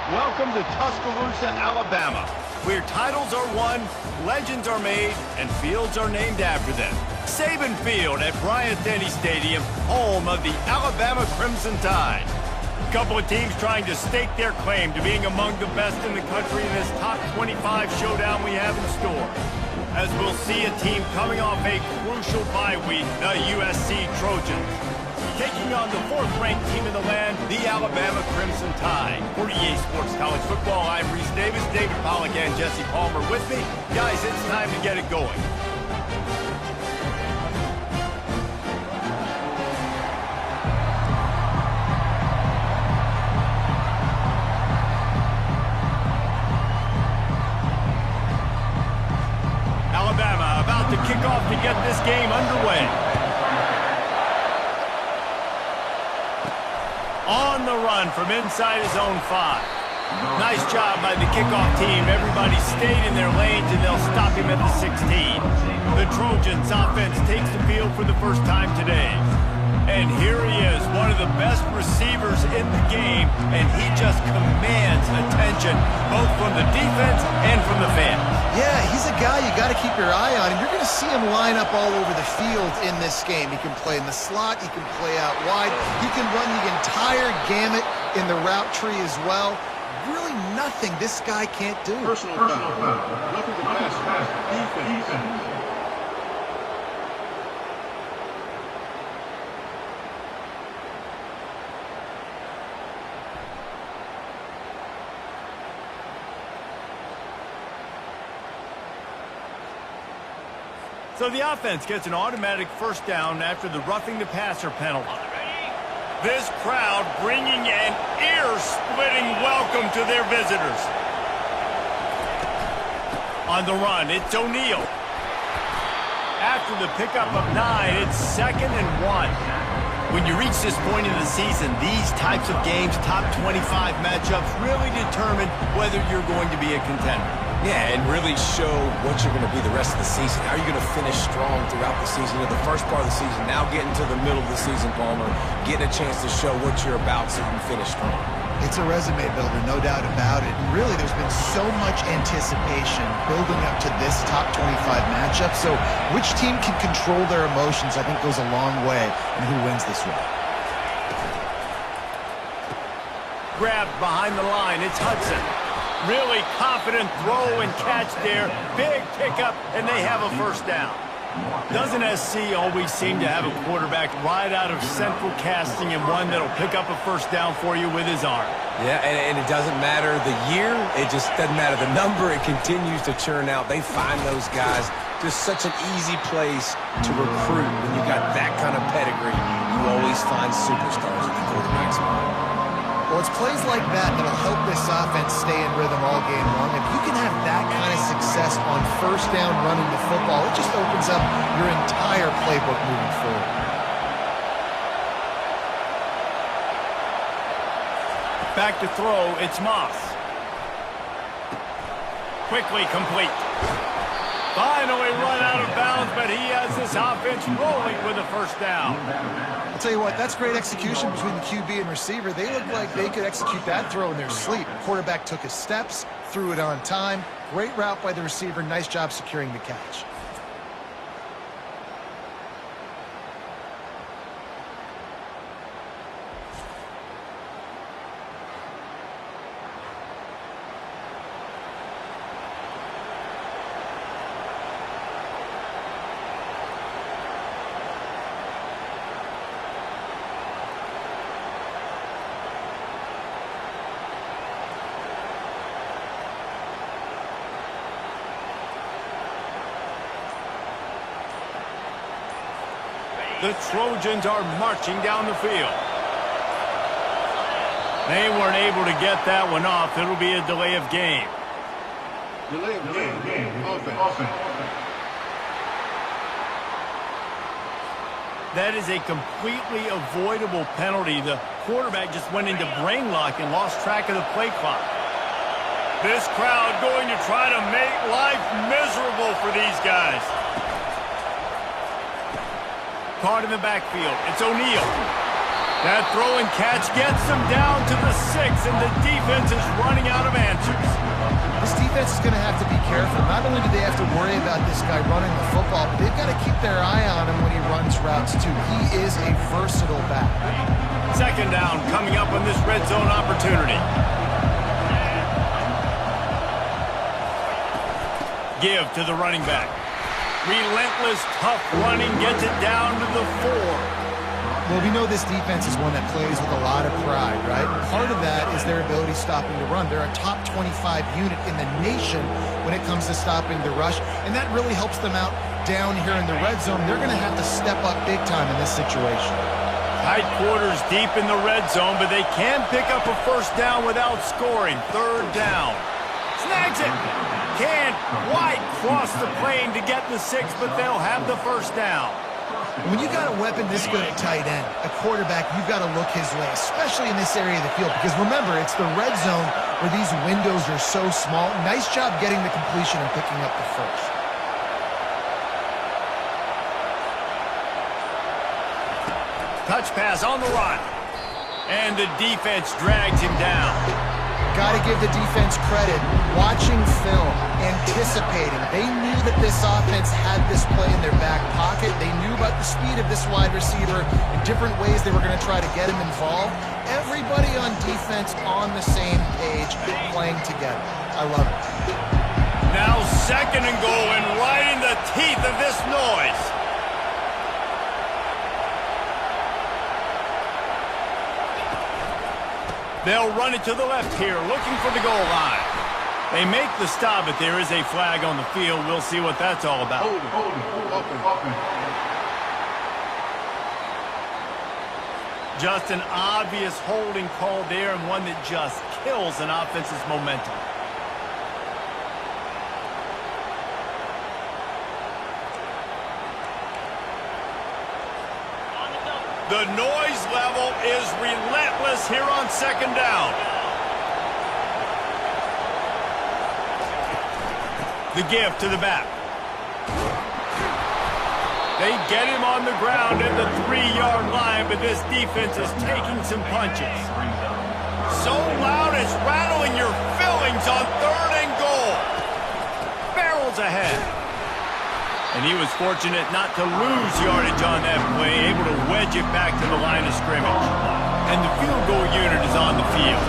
Welcome to Tuscaloosa, Alabama, where titles are won, legends are made, and fields are named after them. Saban Field at Bryant-Denny Stadium, home of the Alabama Crimson Tide. A couple of teams trying to stake their claim to being among the best in the country in this top 25 showdown we have in store. As we'll see a team coming off a crucial bye week, the USC Trojans. Taking on the fourth-ranked team in the land, the Alabama Crimson Tide. For EA Sports College Football, I'm Reese Davis, David Pollack, and Jesse Palmer with me. Guys, it's time to get it going. Alabama about to kick off to get this game underway. On the run from inside his own 5. Nice job by the kickoff team. Everybody stayed in their lanes, and they'll stop him at the 16. The Trojans offense takes the field for the first time today. And here he is, one of the best receivers in the game, and he just commands attention, both from the defense and from the fans. Yeah, he's a guy you got to keep your eye on, and you're going to see him line up all over the field in this game. He can play in the slot, he can play out wide, he can run the entire gamut in the route tree as well. Really nothing this guy can't do. Personal foul. Nothing to pass. Defense. So the offense gets an automatic first down after the roughing the passer penalty. This crowd bringing an ear-splitting welcome to their visitors. On the run, it's O'Neal. After the pickup of 9, it's 2nd and 1. When you reach this point in the season, these types of games, top 25 matchups, really determine whether you're going to be a contender. Yeah, and really show what you're going to be the rest of the season. How are you going to finish strong throughout the season? The first part of the season, now getting to the middle of the season, Palmer, getting a chance to show what you're about so you can finish strong. It's a resume builder, no doubt about it. And really, there's been so much anticipation building up to this top 25 matchup. So which team can control their emotions, I think, goes a long way in who wins this one. Grabbed behind the line, it's Hudson. Really confident throw and catch there. Big pickup, and they have a first down. Doesn't SC always seem to have a quarterback right out of central casting and one that'll pick up a first down for you with his arm? Yeah, and it doesn't matter the year. It just doesn't matter the number. It continues to churn out. They find those guys just such an easy place to recruit. When you got that kind of pedigree, you always find superstars at the quarterback spot. Well, it's plays like that that'll help this offense stay in rhythm all game long. If you can have that kind of success on first down running the football, it just opens up your entire playbook moving forward. Back to throw, it's Moss. Quickly complete. Finally run out of bounds, but he has this offense rolling with a first down. I'll tell you what, that's great execution between the QB and receiver. They look like they could execute that throw in their sleep. Quarterback took his steps, threw it on time. Great route by the receiver. Nice job securing the catch. The Trojans are marching down the field. They weren't able to get that one off. It'll be a delay of game. Delay of game. Offense. That is a completely avoidable penalty. The quarterback just went into brain lock and lost track of the play clock. This crowd going to try to make life miserable for these guys. Caught in the backfield. It's O'Neal. That throw and catch gets them down to the 6, and the defense is running out of answers. This defense is going to have to be careful. Not only do they have to worry about this guy running the football, but they've got to keep their eye on him when he runs routes too. He is a versatile back. Second down coming up on this red zone opportunity. Give to the running back. Relentless, tough running gets it down to the 4. Well, we know this defense is one that plays with a lot of pride, right? Part of that is their ability stopping the run. They're a top 25 unit in the nation when it comes to stopping the rush, and that really helps them out down here in the red zone. They're going to have to step up big time in this situation. Tight quarters deep in the red zone, but they can pick up a first down without scoring. Third down. Snags it. Can't quite cross the plane to get the 6, but they'll have the first down. When you got a weapon this good at tight end, a quarterback, you've got to look his way, especially in this area of the field. Because remember, it's the red zone where these windows are so small. Nice job getting the completion and picking up the first. Touch pass on the run. And the defense drags him down. Got to give the defense credit. Watching film, anticipating. They knew that this offense had this play in their back pocket. They knew about the speed of this wide receiver in different ways they were going to try to get him involved. Everybody on defense on the same page, playing together. I love it. Now second and goal, and right in the teeth of this noise. They'll run it to the left here, looking for the goal line. They make the stop, but there is a flag on the field. We'll see what that's all about. Just an obvious holding call there, and one that just kills an offense's momentum. The noise level is relentless here on second down. The give to the back. They get him on the ground at the 3-yard line, but this defense is taking some punches. So loud it's rattling your fillings on third and goal. Barrels ahead. And he was fortunate not to lose yardage on that play, able to wedge it back to the line of scrimmage. And the field goal unit is on the field.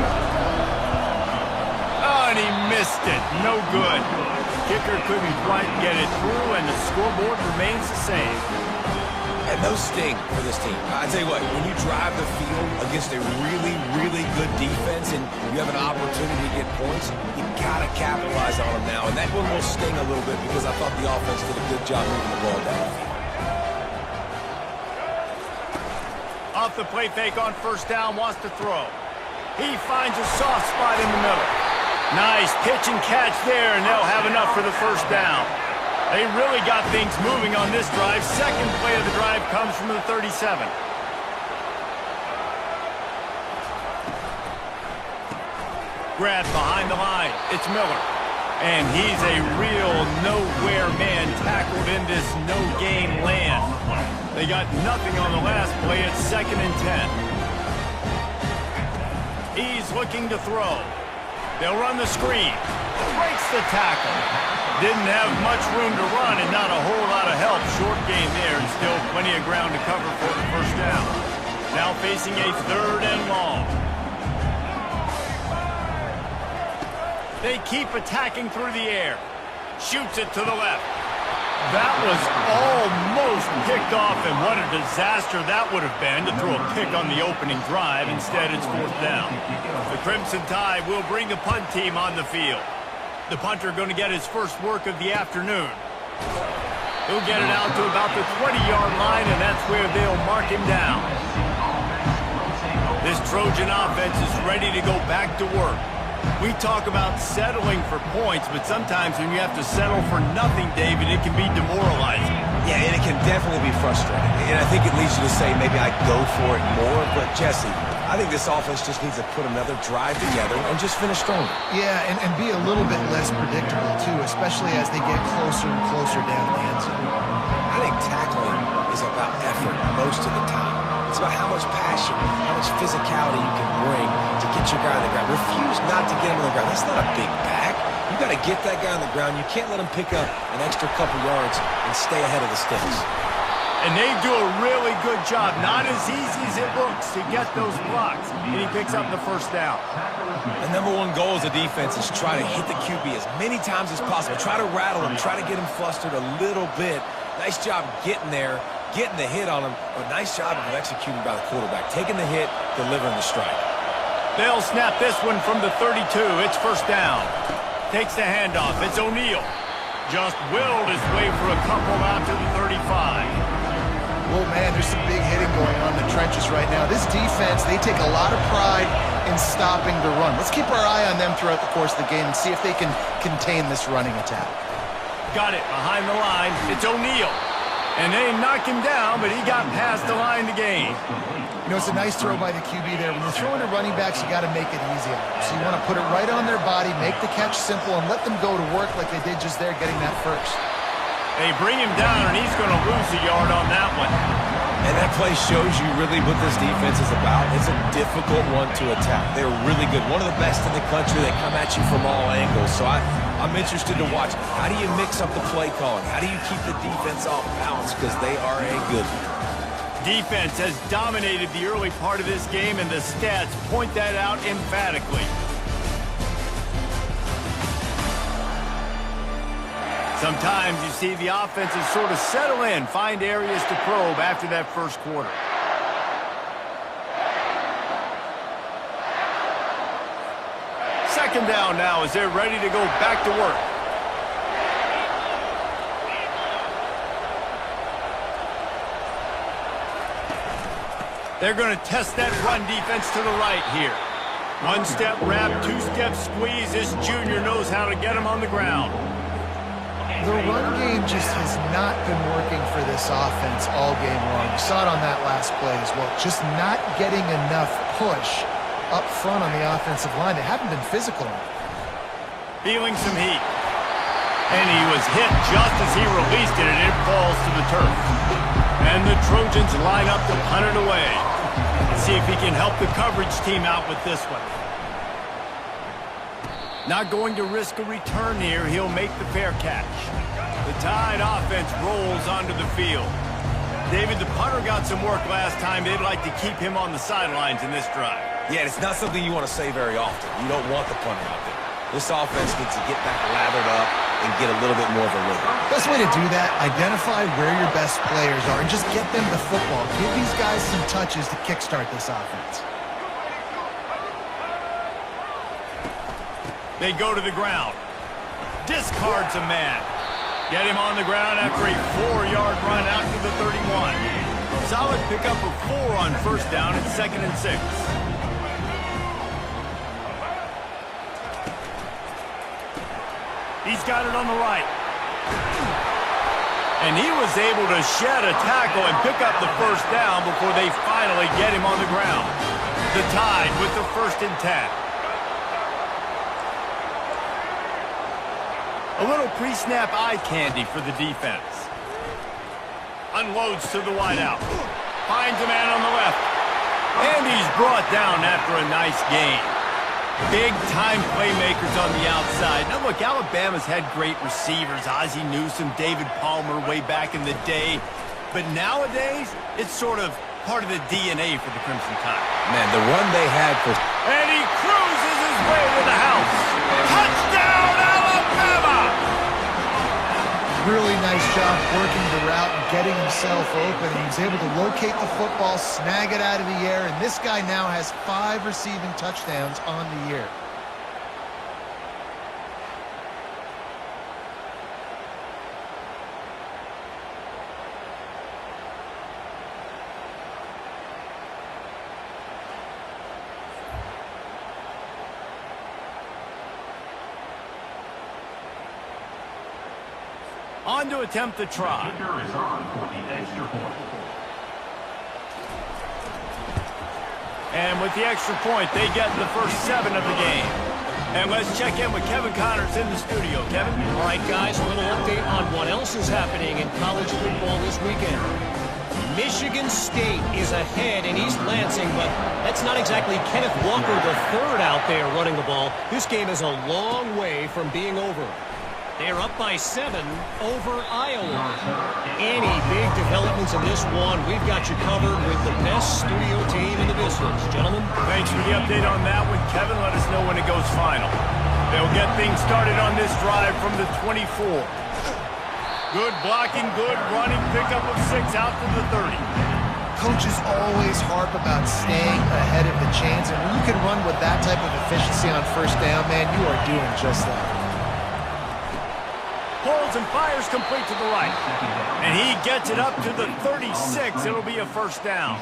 Oh, and he missed it. No good. Kicker couldn't quite get it through, and the scoreboard remains the same. And those sting for this team. I tell you what, when you drive the field against a really, really good defense and you have an opportunity to get points, you gotta capitalize on them now. And that one will sting a little bit because I thought the offense did a good job moving the ball down the field. Off the play fake on first down, wants to throw. He finds a soft spot in the middle. Nice pitch and catch there, and they'll have enough for the first down. They really got things moving on this drive. Second play of the drive comes from the 37. Grab behind the line. It's Miller. And he's a real nowhere man tackled in this no-game land. They got nothing on the last play. It's second and 10. He's looking to throw. They'll run the screen. Breaks the tackle. Didn't have much room to run and not a whole lot of help. Short game there and still plenty of ground to cover for the first down. Now facing a third and long. They keep attacking through the air. Shoots it to the left. That was almost picked off, and what a disaster that would have been to throw a pick on the opening drive. Instead, it's fourth down. The Crimson Tide will bring the punt team on the field. The punter going to get his first work of the afternoon. He'll get it out to about the 20-yard line, and that's where they'll mark him down. This Trojan offense is ready to go back to work. We talk about settling for points, but sometimes when you have to settle for nothing, David, it can be demoralizing. Yeah, and it can definitely be frustrating. And I think it leads you to say maybe I'd go for it more. But, Jesse, I think this offense just needs to put another drive together and just finish stronger. Yeah, and be a little bit less predictable, too, especially as they get closer and closer down the end zone. I think tackling is about effort most of the time. It's It's about how much passion, how much physicality you can bring to get your guy on the ground. Refuse not to get him on the ground. That's not a big back. You got to get that guy on the ground. You can't let him pick up an extra couple yards and stay ahead of the sticks. And they do a really good job. Not as easy as it looks to get those blocks. And he picks up the first down. The number one goal as a defense is try to hit the QB as many times as possible. Try to rattle him. Try to get him flustered a little bit. Nice job getting there, getting the hit on him. But nice job of executing by the quarterback. Taking the hit, delivering the strike. They'll snap this one from the 32. It's first down. Takes the handoff. It's O'Neal. Just willed his way for a couple out to the 35. Oh, man, there's some big hitting going on in the trenches right now. This defense, they take a lot of pride in stopping the run. Let's keep our eye on them throughout the course of the game and see if they can contain this running attack. Got it behind the line. It's O'Neal. And they knocked him down, but he got past the line to gain. You know, it's a nice throw by the QB there. When you're throwing to running backs, you got to make it easy on them. So you want to put it right on their body, make the catch simple, and let them go to work like they did just there, getting that first. They bring him down, and he's going to lose a yard on that one. And that play shows you really what this defense is about. It's a difficult one to attack. They're really good. One of the best in the country. They come at you from all angles. So I'm interested to watch. How do you mix up the play calling? How do you keep the defense off balance? Because they are a good one. Defense has dominated the early part of this game, and the stats point that out emphatically. Sometimes you see the offenses sort of settle in, find areas to probe after that first quarter. Second down now as they're ready to go back to work. They're going to test that run defense to the right here. One-step wrap, two-step squeeze. This junior knows how to get him on the ground. The run game just has not been working for this offense all game long. You saw it on that last play as well. Just not getting enough push up front on the offensive line. They haven't been physical enough. Feeling some heat. And he was hit just as he released it, and it falls to the turf. And the Trojans line up to punt it away. Let's see if he can help the coverage team out with this one. Not going to risk a return here. He'll make the fair catch. The Tide offense rolls onto the field. David, the punter got some work last time. They'd like to keep him on the sidelines in this drive. Yeah, it's not something you want to say very often. You don't want the punter out there. This offense needs to get back lathered up and get a little bit more of a rhythm. Best way to do that, identify where your best players are and just get them the football. Give these guys some touches to kickstart this offense. They go to the ground. Discards a man. Get him on the ground after a 4-yard run out to the 31. Solid pickup of 4 on first down and 2nd and 6. He's got it on the right. And he was able to shed a tackle and pick up the first down before they finally get him on the ground. The Tide with the 1st and 10. A little pre-snap eye candy for the defense. Unloads to the wideout. Finds a man on the left. And he's brought down after a nice gain. Big-time playmakers on the outside. Now, look, Alabama's had great receivers. Ozzie Newsome, David Palmer way back in the day. But nowadays, it's sort of part of the DNA for the Crimson Tide. Man, the run they had for... And he cruises his way to the house. Touchdown, Alabama! Really nice job working the route and getting himself open. He was able to locate the football, snag it out of the air, and this guy now has 5 receiving touchdowns on the year. On to attempt the try. Kicker is on for the extra point. And with the extra point, they get the first 7 of the game. And let's check in with Kevin Connors in the studio. Kevin? All right, guys, a little update on what else is happening in college football this weekend. Michigan State is ahead in East Lansing, but that's not exactly Kenneth Walker III out there running the ball. This game is a long way from being over. They're up by 7 over Iowa. Any big developments in this one, we've got you covered with the best studio team in the business. Gentlemen. Thanks for the update on that one, Kevin. Let us know when it goes final. They'll get things started on this drive from the 24. Good blocking, good running, pickup of 6 out to the 30. Coaches always harp about staying ahead of the chains, and when you can run with that type of efficiency on first down, man, you are doing just that. Holds and fires complete to the right. And he gets it up to the 36. It'll be a first down.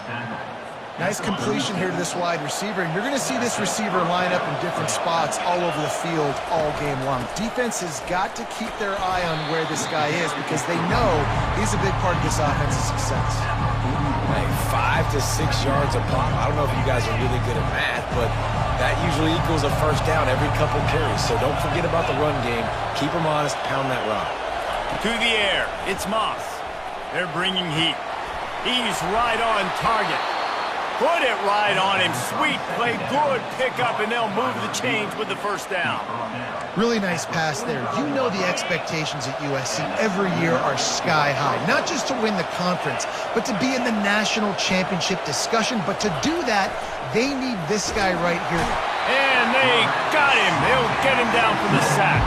Nice completion here to this wide receiver, and you're going to see this receiver line up in different spots all over the field all game long. Defense has got to keep their eye on where this guy is because they know he's a big part of this offense's success. Hey, 5 to 6 yards a pop. I don't know if you guys are really good at math, but that usually equals a first down every couple carries. So don't forget about the run game. Keep them honest. Pound that rock. To the air. It's Moss. They're bringing heat. He's right on target. Put it right on him. Sweet play. Good pickup, and they'll move the chains with the first down. Really nice pass there. You know the expectations at USC every year are sky high. Not just to win the conference, but to be in the national championship discussion. But to do that, they need this guy right here. And they got him. They'll get him down for the sack.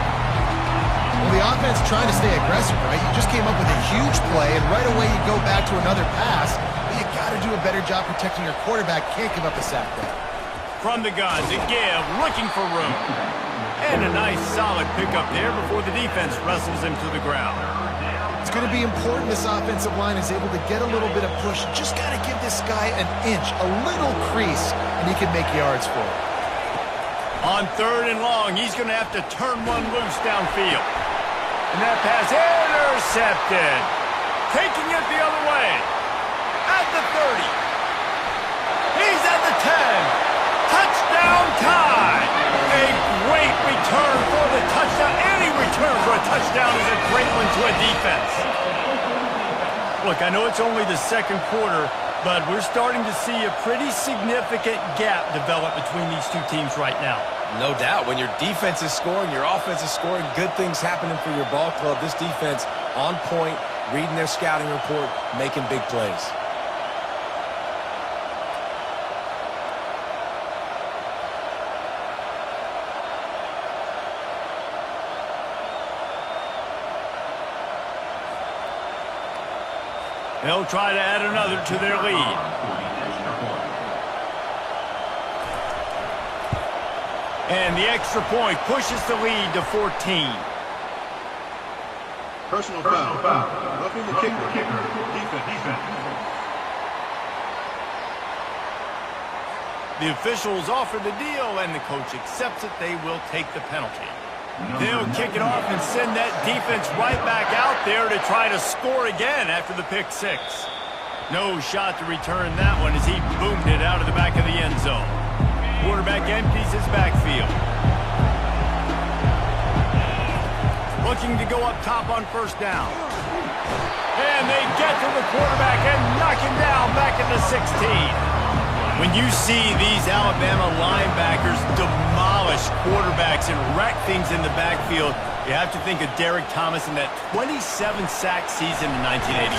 Well, the offense trying to stay aggressive, right? You just came up with a huge play, and right away you go back to another pass. But you got to do a better job protecting your quarterback. Can't give up a sack there. From the gun to give, looking for room. And a nice solid pickup there before the defense wrestles him to the ground. It's going to be important this offensive line is able to get a little bit of push. Just got to give this guy an inch, a little crease, and he can make yards for it. On 3rd and long, he's going to have to turn one loose downfield. And that pass intercepted. Taking it the other way. At the 30. He's at the 10. Touchdown tie. A great return for the touchdown. Any return for a touchdown is a great one to a defense. Look, I know it's only the second quarter, but we're starting to see a pretty significant gap develop between these two teams right now. No doubt. When your defense is scoring, your offense is scoring, good things happening for your ball club. This defense on point, reading their scouting report, making big plays. They'll try to add another to their lead. And the extra point pushes the lead to 14. Personal foul. Roughing the kicker. Defense. The officials offer the deal, and the coach accepts it. They will take the penalty. They'll kick it off and send that defense right back out there to try to score again after the pick 6. No shot to return that one as he boomed it out of the back of the end zone. Quarterback empties his backfield. Looking to go up top on first down. And they get to the quarterback and knock him down back at the 16. When you see these Alabama linebackers demolish quarterbacks and wreck things in the backfield, you have to think of Derek Thomas in that 27-sack season in 1988.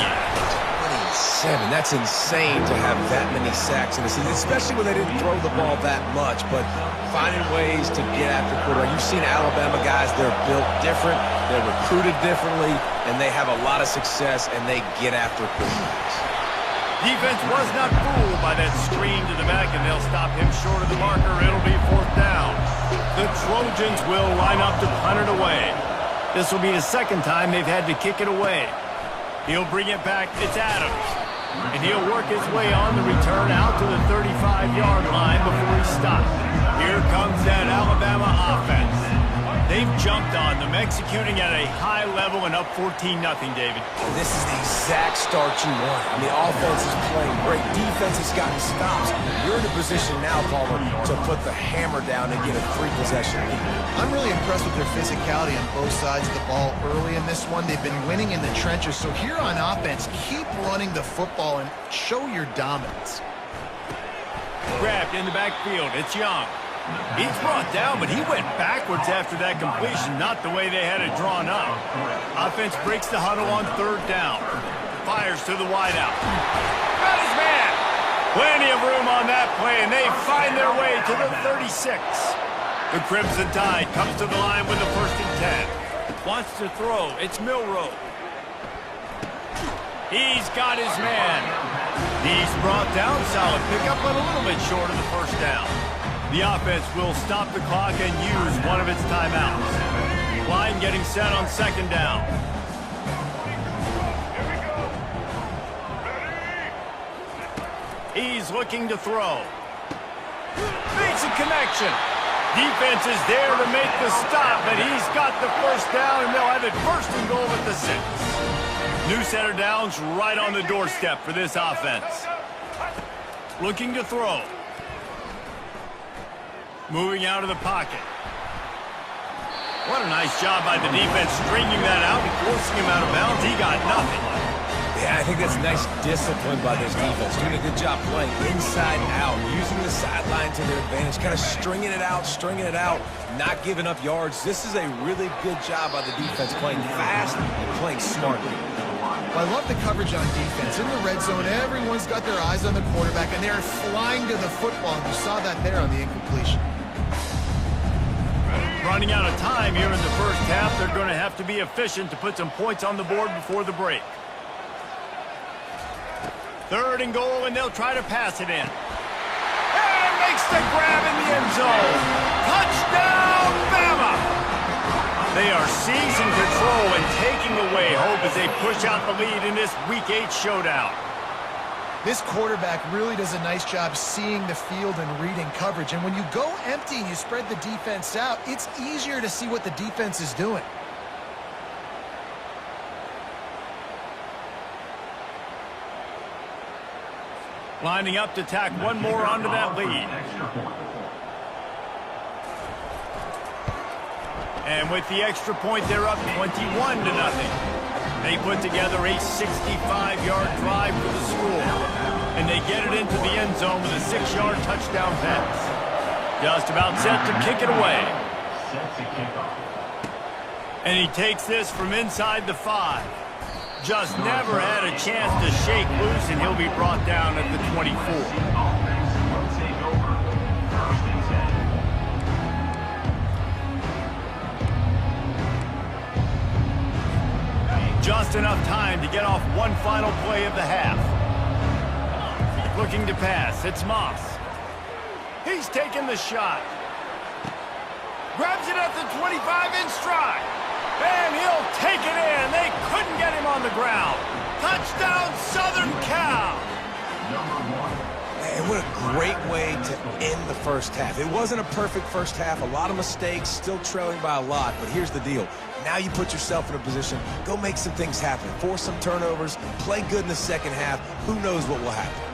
27. That's insane to have that many sacks in a season, especially when they didn't throw the ball that much, but finding ways to get after quarterback. You've seen Alabama guys, they're built different, they're recruited differently, and they have a lot of success, and they get after quarterbacks. Defense was not fooled by that screen to the back, and they'll stop him short of the marker. It'll be 4th down. The Trojans will line up to punt it away. This will be the second time they've had to kick it away. He'll bring it back. It's Adams. And he'll work his way on the return out to the 35-yard line before he stops. Here comes that Alabama offense. They've jumped on them team executing at a high level and up 14-0, David. And this is the exact start you want. I mean, offense is playing great. Defense has gotten stops. You're in a position now, Palmer, to put the hammer down and get a 3-possession lead. I'm really impressed with their physicality on both sides of the ball early in this one. They've been winning in the trenches. So here on offense, keep running the football and show your dominance. Grabbed in the backfield. It's Young. He's brought down, but he went backwards after that completion, not the way they had it drawn up. Offense breaks the huddle on 3rd down. Fires to the wideout. Got his man. Plenty of room on that play, and they find their way to the 36. The Crimson Tide comes to the line with a 1st and 10. Wants to throw. It's Milroe. He's got his man. He's brought down. Solid pickup, but a little bit short of the 1st down. The offense will stop the clock and use one of its timeouts. Line getting set on 2nd down. He's looking to throw. Makes a connection. Defense is there to make the stop, but he's got the 1st down, and they'll have it 1st and goal at the 6. New set of downs right on the doorstep for this offense. Looking to throw. Moving out of the pocket. What a nice job by the defense stringing that out and forcing him out of bounds. He got nothing. Yeah, I think that's nice discipline by this defense. Doing a good job playing inside out, using the sideline to their advantage, kind of stringing it out, not giving up yards. This is a really good job by the defense, playing fast and playing smartly. Well, I love the coverage on defense. In the red zone, everyone's got their eyes on the quarterback, and they're flying to the football. And you saw that there on the incompletion. Running out of time here in the 1st half. They're going to have to be efficient to put some points on the board before the break. 3rd and goal, and they'll try to pass it in. And makes the grab in the end zone. Touchdown, Bama! They are seizing control and taking away hope as they push out the lead in this Week 8 showdown. This quarterback really does a nice job seeing the field and reading coverage. And when you go empty and you spread the defense out, it's easier to see what the defense is doing. Lining up to tack one more onto that lead. And with the extra point, they're up 21-0. They put together a 65-yard drive for the score. And they get it into the end zone with a 6-yard touchdown pass. Just about set to kick it away. And he takes this from inside the 5. Just never had a chance to shake loose, and he'll be brought down at the 24. Just enough time to get off one final play of the half. Looking to pass. It's Moss. He's taking the shot. Grabs it at the 25 in stride. And he'll take it in. They couldn't get him on the ground. Touchdown, Southern Cal. And what a great way to end the 1st half. It wasn't a perfect 1st half. A lot of mistakes, still trailing by a lot. But here's the deal. Now you put yourself in a position, go make some things happen. Force some turnovers, play good in the 2nd half. Who knows what will happen?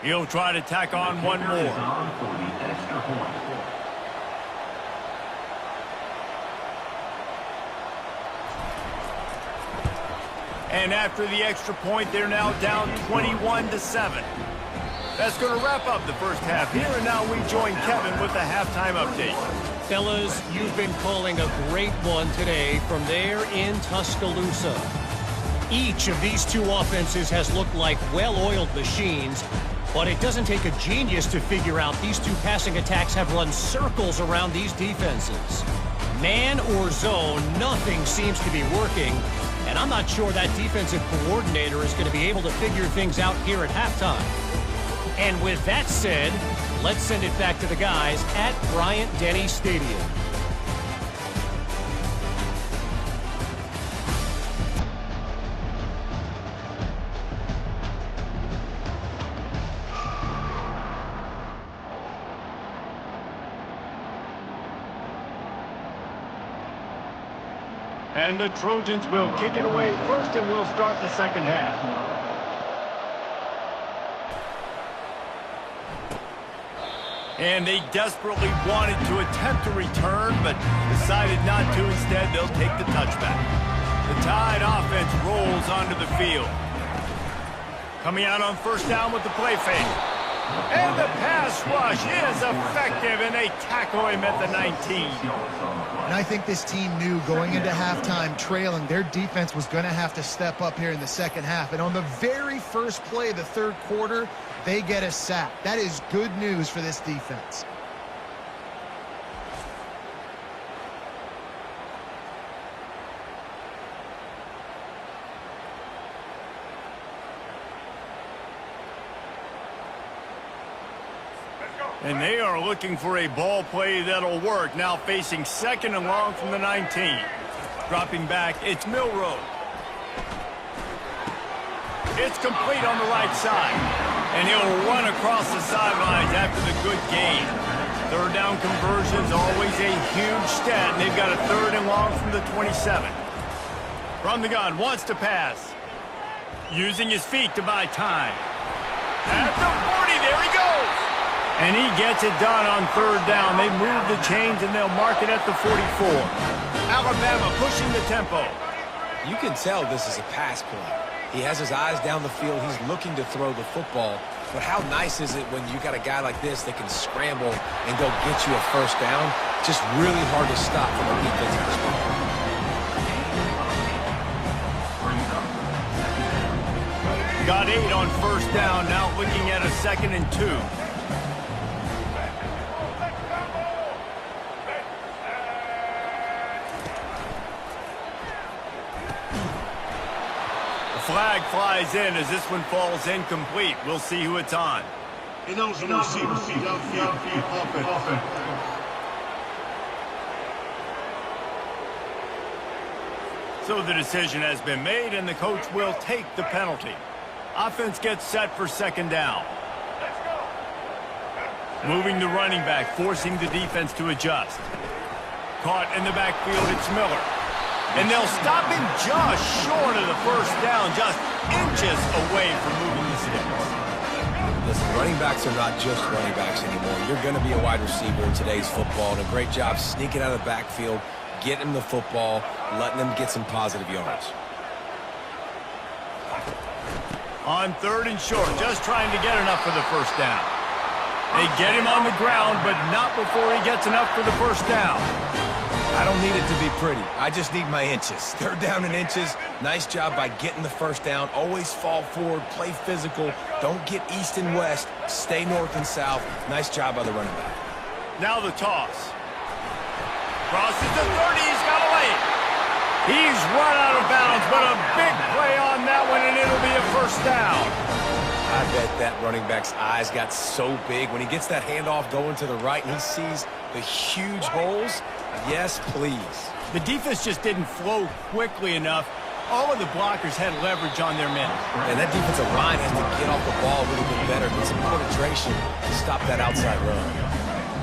He'll try to tack on one more. And after the extra point, they're now down 21-7. That's going to wrap up the 1st half here, and now we join Kevin with the halftime update. Fellas, you've been calling a great one today from there in Tuscaloosa. Each of these two offenses has looked like well-oiled machines, but it doesn't take a genius to figure out these two passing attacks have run circles around these defenses. Man or zone, nothing seems to be working, and I'm not sure that defensive coordinator is going to be able to figure things out here at halftime. And with that said, let's send it back to the guys at Bryant-Denny Stadium. And the Trojans will kick it away first, and we'll start the second half. And they desperately wanted to attempt a return, but decided not to. Instead, they'll take the touchback. The Tide offense rolls onto the field. Coming out on first down with the play fake. And the pass rush is effective, and they tackle him at the 19. And I think this team knew going into halftime trailing, their defense was going to have to step up here in the second half. And on the very first play of the third quarter, they get a sack. That is good news for this defense. And they are looking for a ball play that'll work. Now facing second and long from the 19. Dropping back, it's Milroe. It's complete on the right side. And he'll run across the sidelines after the good gain. Third down conversion is always a huge stat. And they've got a third and long from the 27. From the gun, wants to pass. Using his feet to buy time. At the 40, there he goes. And he gets it done on third down. They move the chains, and they'll mark it at the 44. Alabama pushing the tempo. You can tell this is a pass play. He has his eyes down the field. He's looking to throw the football. But how nice is it when you got a guy like this that can scramble and go get you a first down? Just really hard to stop from a defensive perspective. Got 8 on first down. Now looking at a 2nd and 2. Flag flies in as this one falls incomplete. We'll see who it's on. Announcing the receiver, downfield offense. So the decision has been made, and the coach will take the penalty. Offense gets set for second down. Moving the running back, forcing the defense to adjust. Caught in the backfield, it's Miller. And they'll stop him just short of the first down, just inches away from moving the sticks. Listen, running backs are not just running backs anymore. You're going to be a wide receiver in today's football, and a great job sneaking out of the backfield, getting him the football, letting him get some positive yards. On third and short, just trying to get enough for the first down. They get him on the ground, but not before he gets enough for the first down. I don't need it to be pretty. I just need my inches. Third down in inches. Nice job by getting the first down. Always fall forward, play physical. Don't get east and west. Stay north and south. Nice job by the running back. Now the toss. Crosses the 30. He's got a lane. He's run out of bounds, but a big play on that one, and it'll be a first down. I bet that running back's eyes got so big when he gets that handoff going to the right and he sees the huge holes. Yes, please. The defense just didn't flow quickly enough. All of the blockers had leverage on their men. And that defensive line has to get off the ball a little bit better, get some penetration to stop that outside run.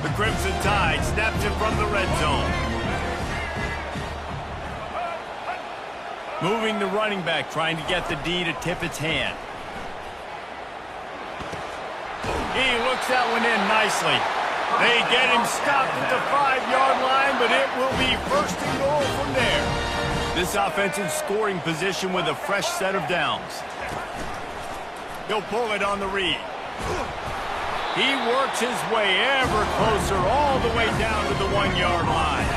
The Crimson Tide snaps it from the red zone. Moving the running back, trying to get the D to tip its hand. He looks that one in nicely. They get him stopped at the 5-yard line, but it will be first and goal from there. This offense in scoring position with a fresh set of downs. He'll pull it on the read. He works his way ever closer all the way down to the 1-yard line.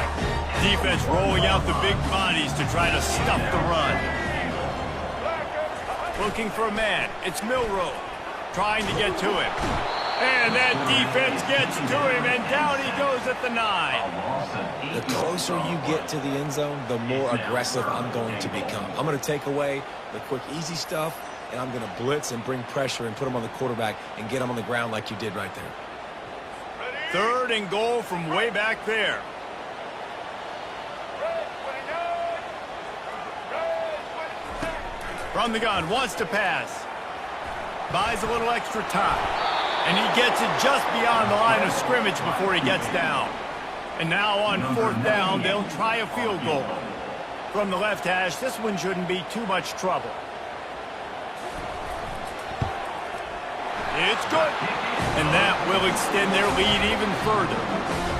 Defense rolling out the big bodies to try to stuff the run. Looking for a man. It's Milroe. Trying to get to him. And that defense gets to him, and down he goes at the 9. The closer you get to the end zone, the more aggressive I'm going to become. I'm going to take away the quick, easy stuff, and I'm going to blitz and bring pressure and put him on the quarterback and get him on the ground like you did right there. Third and goal from way back there. From the gun, wants to pass. Buys a little extra time. And he gets it just beyond the line of scrimmage before he gets down. And now on fourth down, they'll try a field goal. From the left hash, this one shouldn't be too much trouble. It's good. And that will extend their lead even further.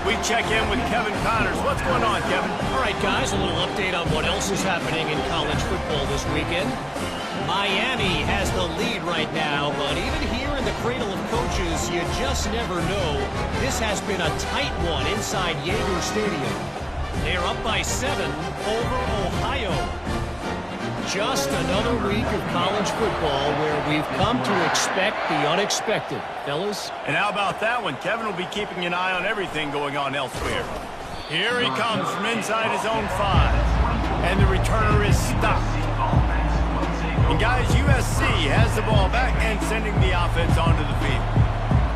We check in with Kevin Connors. What's going on, Kevin? All right, guys, a little update on what else is happening in college football this weekend. Miami has the lead right now, but even here in the cradle of coaches, you just never know. This has been a tight one inside Yager Stadium. They're up by 7 over Ohio. Just another week of college football where we've come to expect the unexpected, fellas. And how about that one? Kevin will be keeping an eye on everything going on elsewhere. Here he comes from inside his own 5. And the returner is stopped. And guys, USC has the ball back and sending the offense onto the field.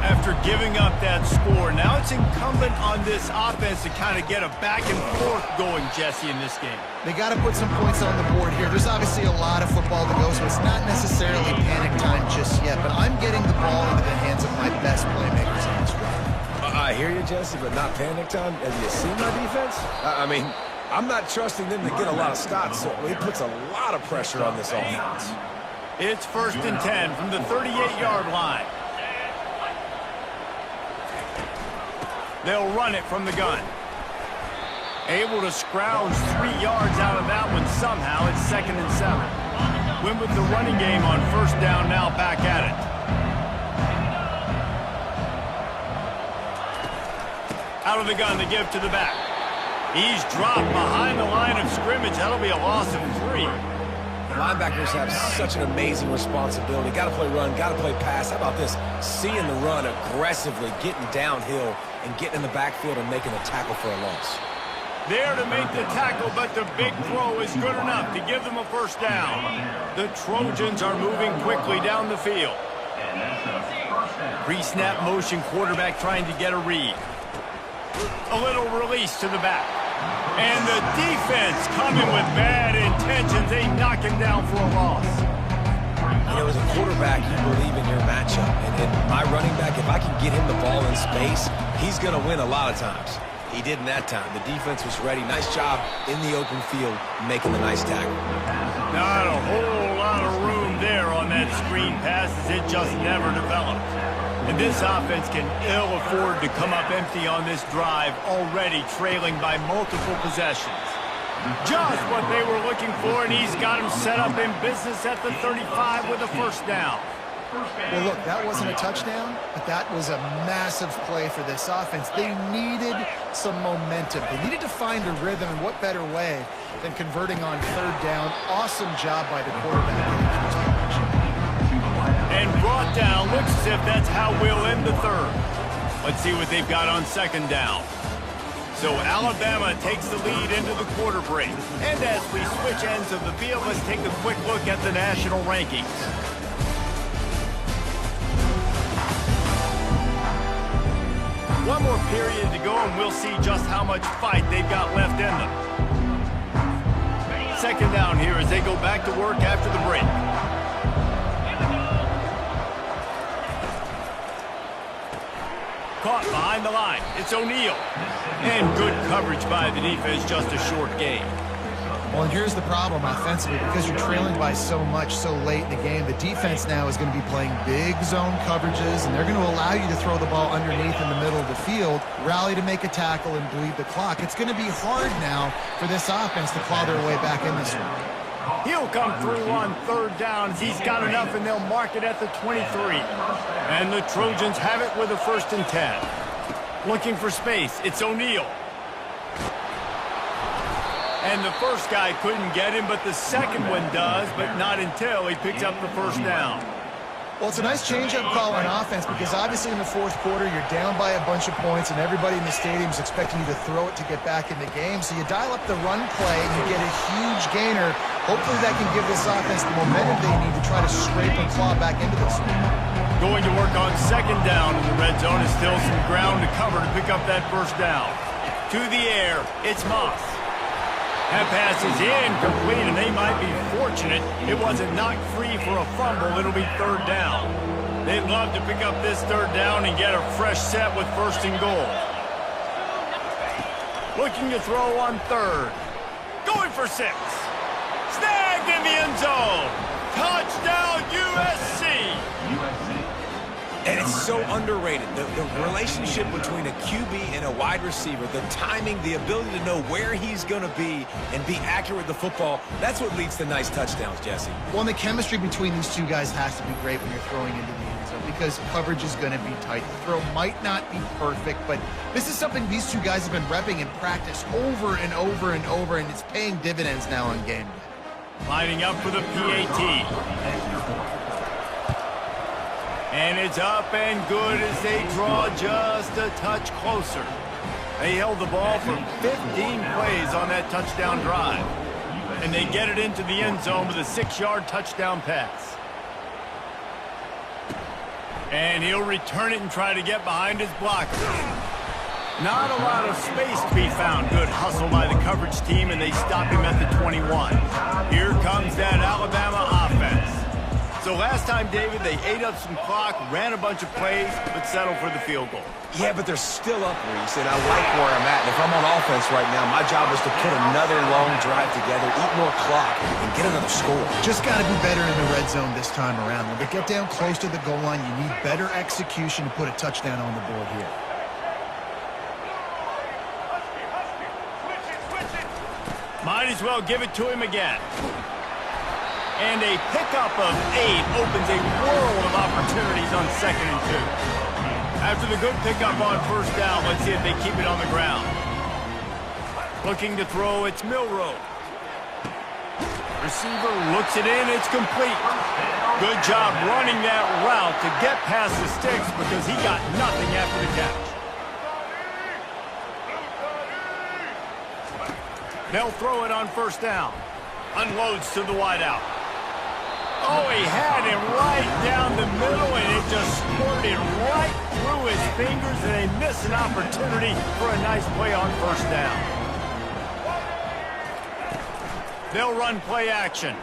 After giving up that score, now it's incumbent on this offense to kind of get a back and forth going, Jesse, in this game. They got to put some points on the board here. There's obviously a lot of football to go, so it's not necessarily panic time just yet, but I'm getting the ball into the hands of my best playmakers on this drive. I hear you, Jesse, but not panic time. Have you seen my defense? I mean, I'm not trusting them to get a lot of stops, so it puts a lot of pressure on this offense. It's 1st and 10 from the 38-yard line. They'll run it from the gun. Able to scrounge 3 yards out of that one somehow. It's 2nd and 7. Win with the running game on 1st down, now back at it. Out of the gun to give to the back. He's dropped behind the line of scrimmage. That'll be a loss of 3. Linebackers have such an amazing responsibility. Got to play run, got to play pass. How about this? Seeing the run aggressively, getting downhill, and getting in the backfield and making a tackle for a loss. There to make the tackle, but the big throw is good enough to give them a 1st down. The Trojans are moving quickly down the field. Pre-snap motion, quarterback trying to get a read. A little release to the back. And the defense coming with bad intentions. They knock him down for a loss. You know, as a quarterback, you believe in your matchup. And my running back, if I can get him the ball in space, he's going to win a lot of times. He did in that time. The defense was ready. Nice job in the open field, making the nice tackle. Not a whole lot of room there on that screen pass as it just never developed. And this offense can ill afford to come up empty on this drive, already trailing by multiple possessions. Just what they were looking for, and he's got him set up in business at the 35 with a 1st down. Well, look, that wasn't a touchdown, but that was a massive play for this offense. They needed some momentum. They needed to find a rhythm, and what better way than converting on 3rd down. Awesome job by the quarterback. And brought down. Looks as if that's how we'll end the 3rd. Let's see what they've got on 2nd down. So Alabama takes the lead into the quarter break. And as we switch ends of the field, let's take a quick look at the national rankings. One more period to go, and we'll see just how much fight they've got left in them. 2nd down here as they go back to work after the break. Caught behind the line. It's O'Neal. And good coverage by the defense, just a short gain. Well, and here's the problem offensively. Because you're trailing by so much so late in the game, the defense now is going to be playing big zone coverages, and they're going to allow you to throw the ball underneath in the middle of the field, rally to make a tackle, and bleed the clock. It's going to be hard now for this offense to claw their way back in this one. He'll come through on 3rd down as he's got enough, and they'll mark it at the 23. And the Trojans have it with a 1st and 10. Looking for space. It's O'Neal. And the first guy couldn't get him, but the second one does, but not until he picks up the 1st down. Well, it's a nice change-up call on offense because obviously in the 4th quarter, you're down by a bunch of points and everybody in the stadium is expecting you to throw it to get back in the game. So you dial up the run play and you get a huge gainer. Hopefully that can give this offense the momentum they need to try to scrape and claw back into this one. Going to work on 2nd down in the red zone is still some ground to cover to pick up that 1st down. To the air, it's Moss. That pass is incomplete, and they might be fortunate it wasn't knocked free for a fumble. It'll be 3rd down. They'd love to pick up this 3rd down and get a fresh set with 1st and goal. Looking to throw on 3rd. Going for 6. Snagged in the end zone. Touchdown, USC. And it's so underrated. The relationship between a QB and a wide receiver, the timing, the ability to know where he's going to be and be accurate with the football, that's what leads to nice touchdowns, Jesse. Well, and the chemistry between these two guys has to be great when you're throwing into the end zone because coverage is going to be tight. The throw might not be perfect, but this is something these two guys have been repping in practice over and over and over, and it's paying dividends now on game day. Lining up for the PAT. And it's up and good as they draw just a touch closer. They held the ball for 15 plays on that touchdown drive. And they get it into the end zone with a 6-yard touchdown pass. And he'll return it and try to get behind his blocker. Not a lot of space to be found. Good hustle by the coverage team, and they stop him at the 21. Here comes that Alabama offense. So last time, David, they ate up some clock, ran a bunch of plays, but settled for the field goal. Yeah, but they're still up, Reese, and I like where I'm at. And if I'm on offense right now, my job is to put another long drive together, eat more clock, and get another score. Just got to be better in the red zone this time around. When they get down close to the goal line, you need better execution to put a touchdown on the board here. Might as well give it to him again. And a pickup of 8 opens a world of opportunities on 2nd and 2. After the good pickup on first down, let's see if they keep it on the ground. Looking to throw, it's Milroe. Receiver looks it in, it's complete. Good job running that route to get past the sticks because he got nothing after the catch. They'll throw it on first down. Unloads to the wideout. Oh, he had him right down the middle, and it just squirted right through his fingers, and they miss an opportunity for a nice play on first down. They'll run play action.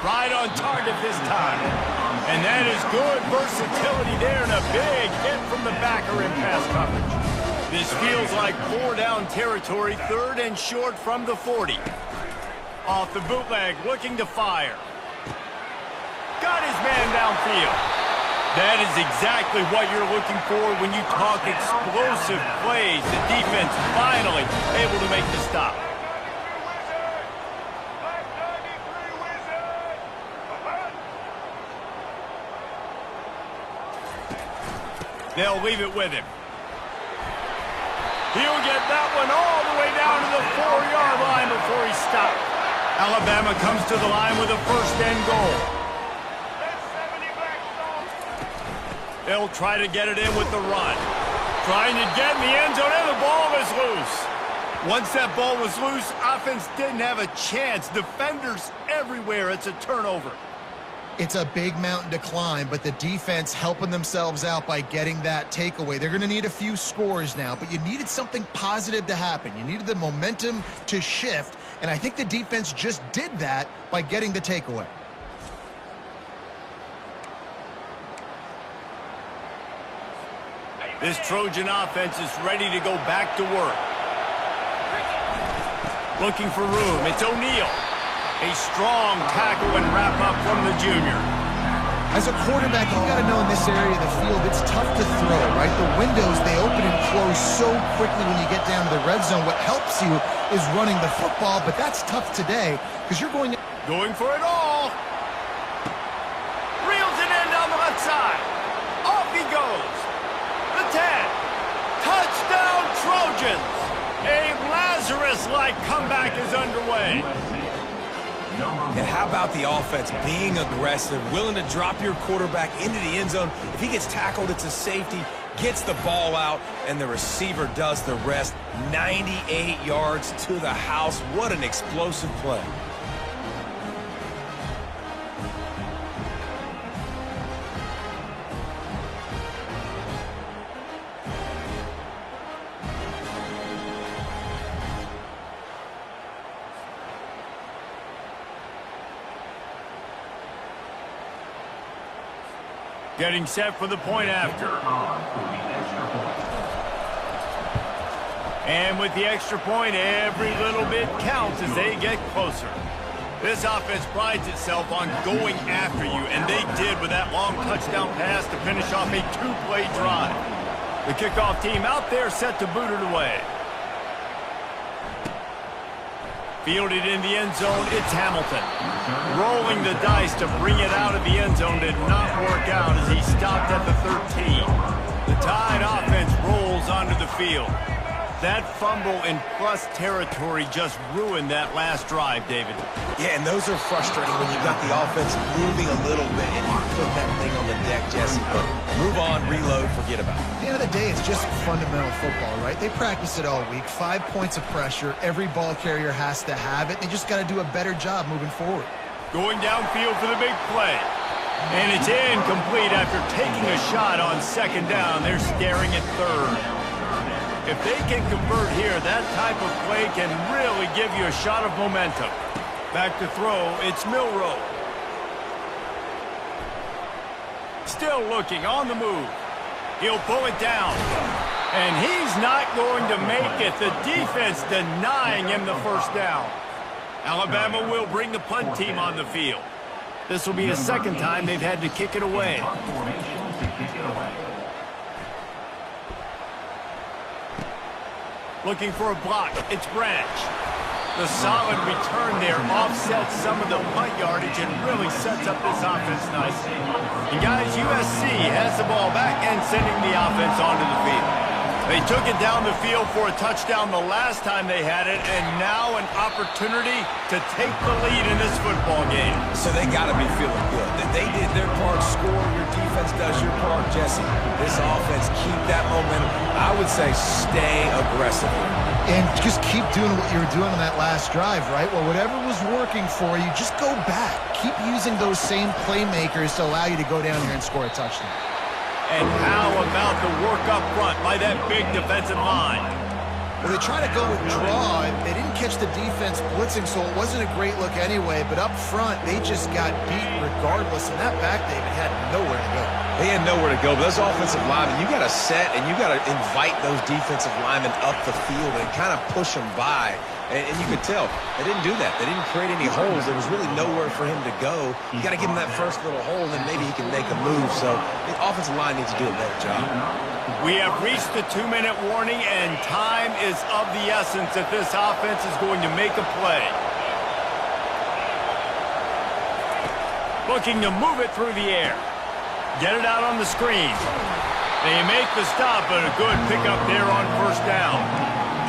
Right on target this time. And that is good versatility there, and a big hit from the backer in pass coverage. This feels like 4-down territory, 3rd and short from the 40. Off the bootleg, looking to fire. Got his man downfield. That is exactly what you're looking for when you talk explosive plays. The defense finally able to make the stop. They'll leave it with him. He'll get that one all the way down to the 4-yard line before he stopped. Alabama comes to the line with a 1st and goal. They'll try to get it in with the run. Trying to get in the end zone, and the ball is loose. Once that ball was loose, offense didn't have a chance. Defenders everywhere. It's a turnover. It's a big mountain to climb, but the defense helping themselves out by getting that takeaway. They're going to need a few scores now, but you needed something positive to happen. You needed the momentum to shift, and I think the defense just did that by getting the takeaway. This Trojan offense is ready to go back to work. Looking for room. It's O'Neal. A strong tackle and wrap up from the junior. As a quarterback, you got to know in this area of the field, it's tough to throw, right? The windows, they open and close so quickly when you get down to the red zone. What helps you is running the football, but that's tough today because you're going for it all. Reels it in down the left side. Off he goes. The 10. Touchdown Trojans. A Lazarus-like comeback is underway. And how about the offense being aggressive, willing to drop your quarterback into the end zone? If he gets tackled, it's a safety, gets the ball out, and the receiver does the rest. 98 yards to the house. What an explosive play. Getting set for the point after. And with the extra point, every little bit counts as they get closer. This offense prides itself on going after you, and they did with that long touchdown pass to finish off a two-play drive. The kickoff team out there set to boot it away. Fielded in the end zone, it's Hamilton. Rolling the dice to bring it out of the end zone did not work out as he stopped at the 13. The Tide offense rolls onto the field. That fumble in plus territory just ruined that last drive, David. Yeah, and those are frustrating when you've got the offense moving a little bit and you put that thing on the deck, Jesse. But move on, reload, forget about it. At the end of the day, it's just fundamental football, right? They practice it all week. 5 points of pressure. Every ball carrier has to have it. They just got to do a better job moving forward. Going downfield for the big play. And it's incomplete after taking a shot on second down. They're staring at third. If they can convert here, that type of play can really give you a shot of momentum. Back to throw, it's Milroe. Still looking, on the move. He'll pull it down. And he's not going to make it. The defense denying him the first down. Alabama will bring the punt team on the field. This will be the second time they've had to kick it away. Looking for a block, it's Branch. The solid return there offsets some of the punt yardage and really sets up this offense nicely. And guys, USC has the ball back and sending the offense onto the field. They took it down the field for a touchdown the last time they had it, and now an opportunity to take the lead in this football game. So they got to be feeling good. That they did their part, score, your defense does your part, Jesse. This offense, keep that momentum. I would say stay aggressive. And just keep doing what you were doing on that last drive, right? Well, whatever was working for you, just go back. Keep using those same playmakers to allow you to go down here and score a touchdown. And how about the work up front by that big defensive line? Well, they tried to go with draw. They didn't catch the defense blitzing, so it wasn't a great look anyway. But up front, they just got beat regardless. And that back, David, had nowhere to go. They had nowhere to go. But those offensive linemen, you got to set and you got to invite those defensive linemen up the field and kind of push them by. And you could tell they didn't do that. They didn't create any holes. There was really nowhere for him to go. You got to give him that first little hole, and then maybe he can make a move. So the offensive line needs to do a better job. We have reached the 2-minute warning, and time is of the essence if this offense is going to make a play. Looking to move it through the air. Get it out on the screen. They make the stop, but a good pickup there on first down.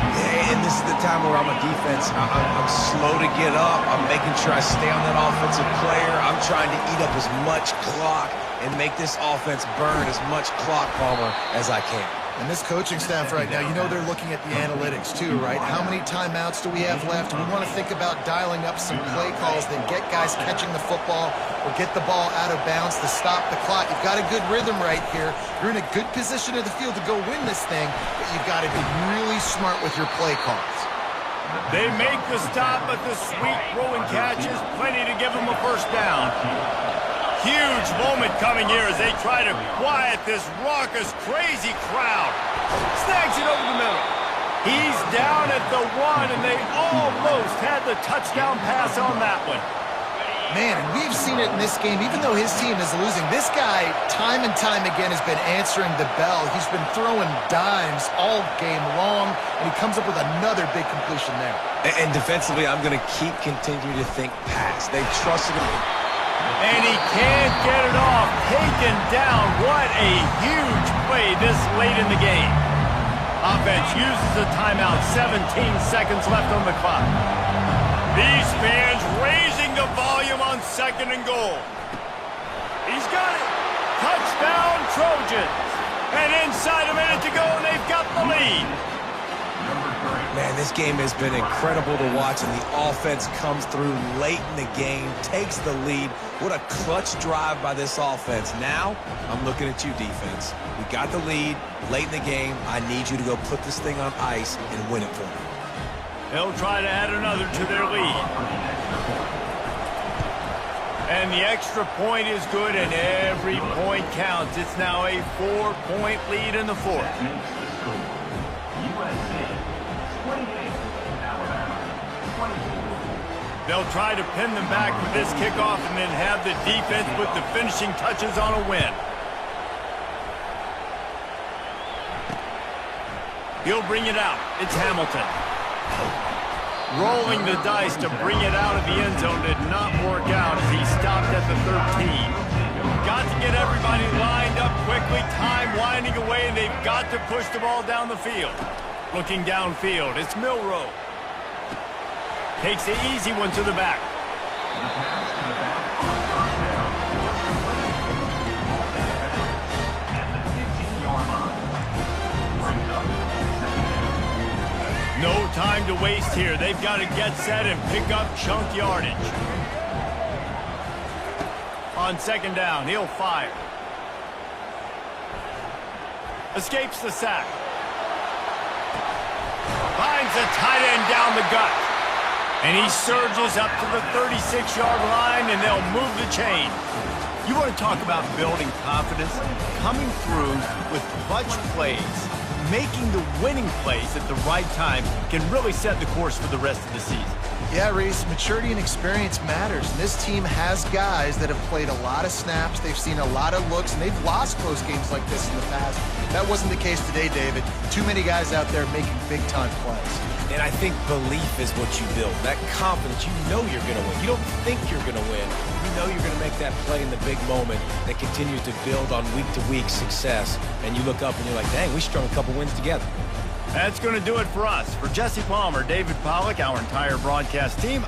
Yeah, and this is the time where I'm a defense. I'm slow to get up. I'm making sure I stay on that offensive player. I'm trying to eat up as much clock and make this offense burn as much clock, Palmer, as I can. And this coaching staff right now, you know they're looking at the analytics too, right? How many timeouts do we have left? We want to think about dialing up some play calls that get guys catching the football or get the ball out of bounds to stop the clock. You've got a good rhythm right here. You're in a good position of the field to go win this thing, but you've got to be really smart with your play calls. They make the stop, but the sweet throwing catch is plenty to give them a first down. Huge moment coming here as they try to quiet this raucous, crazy crowd. Snags it over the middle. He's down at the 1, and they almost had the touchdown pass on that one. Man, and we've seen it in this game, even though his team is losing. This guy, time and time again, has been answering the bell. He's been throwing dimes all game long, and he comes up with another big completion there. And defensively, I'm going to continue to think pass. They've trusted him. And he can't get it off. Taken down. What a huge play this late in the game. Offense uses a timeout. 17 seconds left on the clock. These fans raising the volume on 2nd and goal. He's got it. Touchdown, Trojans. And inside a minute to go, and they've got the lead. Man, this game has been incredible to watch, and the offense comes through late in the game, takes the lead. What a clutch drive by this offense. Now, I'm looking at you, defense. We got the lead late in the game. I need you to go put this thing on ice and win it for me. They'll try to add another to their lead. And the extra point is good, and every point counts. It's now a 4-point lead in the fourth. They'll try to pin them back with this kickoff and then have the defense put the finishing touches on a win. He'll bring it out. It's Hamilton. Rolling the dice to bring it out of the end zone did not work out as he stopped at the 13. Got to get everybody lined up quickly. Time winding away, and they've got to push the ball down the field. Looking downfield, it's Milroe. Takes the easy one to the back. No time to waste here. They've got to get set and pick up chunk yardage. On second down, he'll fire. Escapes the sack. Finds the tight end down the gut. And he surges up to the 36-yard line, and they'll move the chain. You want to talk about building confidence? Coming through with clutch plays, making the winning plays at the right time can really set the course for the rest of the season. Yeah, Reese, maturity and experience matters. And this team has guys that have played a lot of snaps. They've seen a lot of looks, and they've lost close games like this in the past. That wasn't the case today, David. Too many guys out there making big-time plays. And I think belief is what you build. That confidence, you know you're going to win. You don't think you're going to win. You know you're going to make that play in the big moment that continues to build on week-to-week success. And you look up and you're like, dang, we strung a couple wins together. That's going to do it for us. For Jesse Palmer, David Pollack, our entire broadcast team,